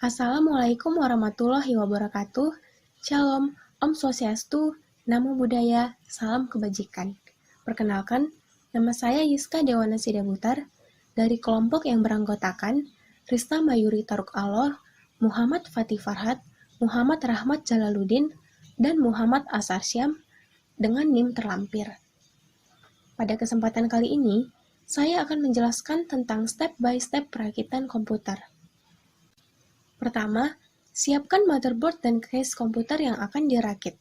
Assalamualaikum warahmatullahi wabarakatuh. Shalom, Om Swastiastu, Namo Buddhaya, Salam Kebajikan. Perkenalkan, nama saya Yiska Dewana Sidabutar dari kelompok yang beranggotakan Rista Mayuri Taruk Allah, Muhammad Fatih Farhat, Muhammad Rahmat Jalaluddin, dan Muhammad Asar Syam dengan NIM terlampir. Pada kesempatan kali ini, saya akan menjelaskan tentang step-by-step perakitan komputer. Pertama, siapkan motherboard dan case komputer yang akan dirakit.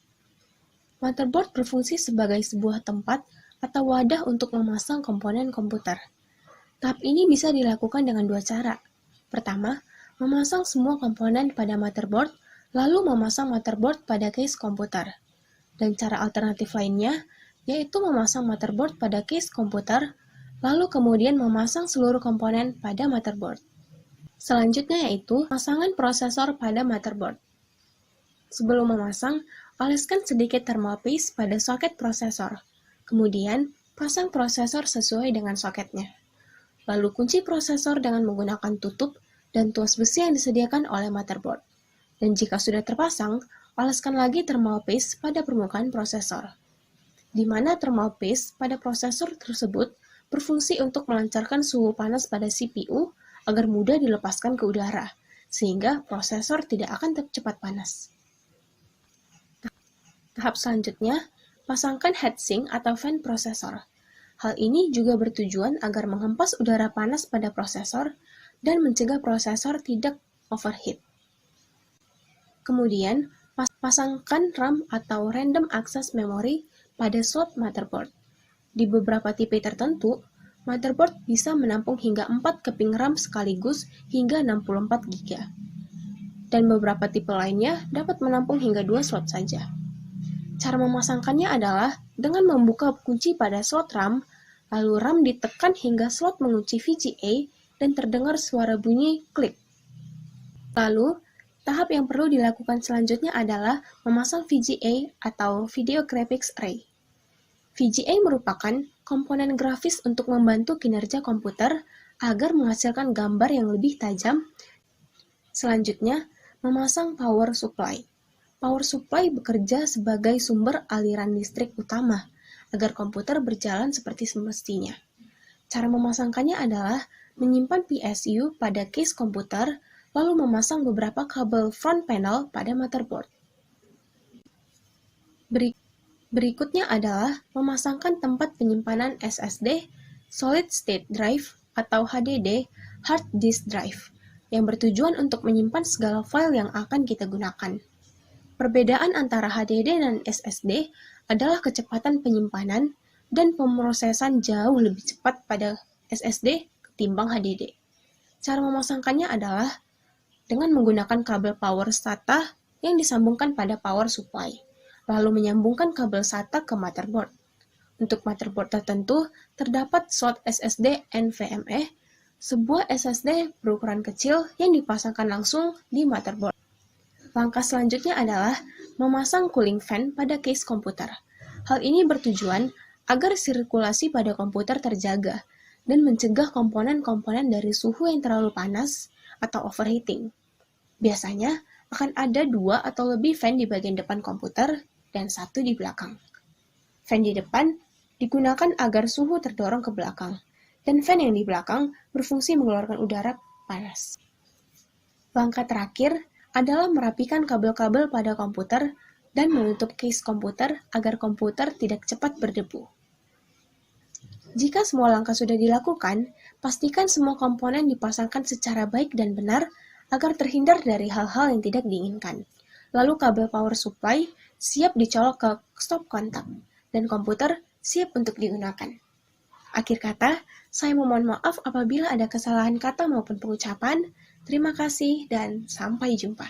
Motherboard berfungsi sebagai sebuah tempat atau wadah untuk memasang komponen komputer. Tahap ini bisa dilakukan dengan dua cara. Pertama, memasang semua komponen pada motherboard, lalu memasang motherboard pada case komputer. Dan cara alternatif lainnya, yaitu memasang motherboard pada case komputer, lalu kemudian memasang seluruh komponen pada motherboard. Selanjutnya yaitu pemasangan prosesor pada motherboard. Sebelum memasang, oleskan sedikit thermal paste pada soket prosesor. Kemudian, pasang prosesor sesuai dengan soketnya. Lalu kunci prosesor dengan menggunakan tutup dan tuas besi yang disediakan oleh motherboard. Dan jika sudah terpasang, oleskan lagi thermal paste pada permukaan prosesor. Di mana thermal paste pada prosesor tersebut berfungsi untuk melancarkan suhu panas pada CPU agar mudah dilepaskan ke udara, sehingga prosesor tidak akan cepat panas. Tahap selanjutnya, pasangkan heatsink atau fan prosesor. Hal ini juga bertujuan agar menghempas udara panas pada prosesor dan mencegah prosesor tidak overheat. Kemudian, pasangkan RAM atau Random Access Memory pada slot motherboard. Di beberapa tipe tertentu, motherboard bisa menampung hingga 4 keping RAM sekaligus hingga 64 GB. Dan beberapa tipe lainnya dapat menampung hingga 2 slot saja. Cara memasangkannya adalah dengan membuka kunci pada slot RAM, lalu RAM ditekan hingga slot mengunci VGA dan terdengar suara bunyi klik. Lalu, tahap yang perlu dilakukan selanjutnya adalah memasang VGA atau Video Graphics Array. VGA merupakan komponen grafis untuk membantu kinerja komputer agar menghasilkan gambar yang lebih tajam. Selanjutnya, memasang power supply. Power supply bekerja sebagai sumber aliran listrik utama agar komputer berjalan seperti semestinya. Cara memasangkannya adalah menyimpan PSU pada case komputer, lalu memasang beberapa kabel front panel pada motherboard. Berikutnya adalah memasangkan tempat penyimpanan SSD, Solid State Drive atau HDD, Hard Disk Drive, yang bertujuan untuk menyimpan segala file yang akan kita gunakan. Perbedaan antara HDD dan SSD adalah kecepatan penyimpanan dan pemrosesan jauh lebih cepat pada SSD ketimbang HDD. Cara memasangkannya adalah dengan menggunakan kabel power SATA yang disambungkan pada power supply, lalu menyambungkan kabel SATA ke motherboard. Untuk motherboard tertentu, terdapat slot SSD NVMe, sebuah SSD berukuran kecil yang dipasangkan langsung di motherboard. Langkah selanjutnya adalah memasang cooling fan pada case komputer. Hal ini bertujuan agar sirkulasi pada komputer terjaga dan mencegah komponen-komponen dari suhu yang terlalu panas atau overheating. Biasanya akan ada 2 atau lebih fan di bagian depan komputer dan 1 di belakang. Fan di depan digunakan agar suhu terdorong ke belakang, dan fan yang di belakang berfungsi mengeluarkan udara panas. Langkah terakhir adalah merapikan kabel-kabel pada komputer dan menutup case komputer agar komputer tidak cepat berdebu. Jika semua langkah sudah dilakukan, pastikan semua komponen dipasangkan secara baik dan benar agar terhindar dari hal-hal yang tidak diinginkan. Lalu kabel power supply siap dicolok ke stop kontak, dan komputer siap untuk digunakan. Akhir kata, saya memohon maaf apabila ada kesalahan kata maupun pengucapan. Terima kasih dan sampai jumpa.